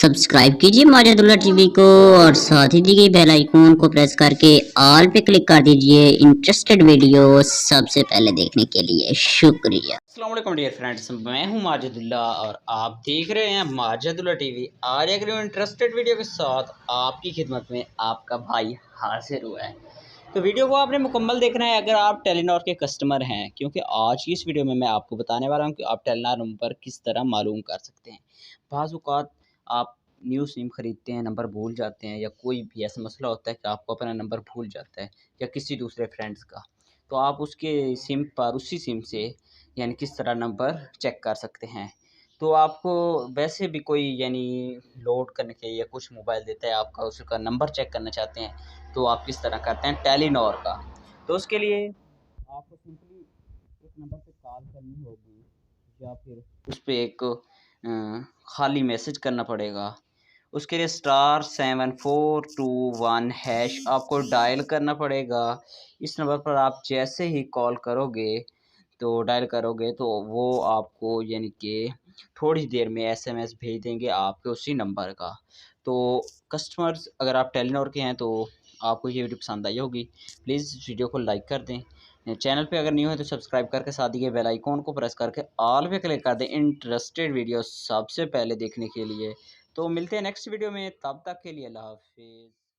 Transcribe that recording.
Subscribe कीजिए माजादुल्ला TV को और साथ ही दिए बेल आइकन को प्रेस करके ऑल पे क्लिक कर दीजिए इंटरेस्टेड वीडियो सबसे पहले देखने के लिए। शुक्रिया। अस्सलाम वालेकुम डियर फ्रेंड्स, मैं हूं माजिदुल्ला और आप देख रहे हैं माजिदुल्ला टीवी। आज एक इंटरेस्टेड वीडियो के साथ आपकी खिदमत में आपका भाई हाजिर हुआ है। तो वीडियो को आपने मुकम्मल देखना है अगर आप टेलीनॉर के कस्टमर हैं, क्योंकि आज की इस वीडियो में मैं आपको बताने वाला हूं कि आप टेलीनॉर नंबर किस तरह मालूम कर सकते हैं। बाज़ औक़ात आप न्यू सिम ख़रीदते हैं, नंबर भूल जाते हैं, या कोई भी ऐसा मसला होता है कि आपको अपना नंबर भूल जाता है या किसी दूसरे फ्रेंड्स का, तो आप उसके सिम पर उसी सिम से यानी किस तरह नंबर चेक कर सकते हैं। तो आपको वैसे भी कोई यानी लोड करने के या कुछ मोबाइल देता है, आपका उसका नंबर चेक करना चाहते हैं, तो आप किस तरह करते हैं टेलीनॉर का। तो उसके लिए आपको सिंपली एक नंबर पे कॉल करनी होगी या फिर उस पे एक खाली मैसेज करना पड़ेगा। उसके लिए *7421# आपको डायल करना पड़ेगा। इस नंबर पर आप जैसे ही कॉल करोगे तो डायल करोगे तो वो आपको यानी कि थोड़ी देर में एसएमएस भेज देंगे आपके उसी नंबर का। तो कस्टमर्स अगर आप टेलीनॉर के हैं तो आपको ये वीडियो पसंद आई होगी। प्लीज़ वीडियो को लाइक कर दें। चैनल पे अगर न्यू है तो सब्सक्राइब करके साथ ही बेल आइकॉन को प्रेस करके ऑल पे क्लिक कर दें इंटरेस्टेड वीडियो सबसे पहले देखने के लिए। तो मिलते हैं नेक्स्ट वीडियो में, तब तक के लिए अल्लाह हाफ़िज़।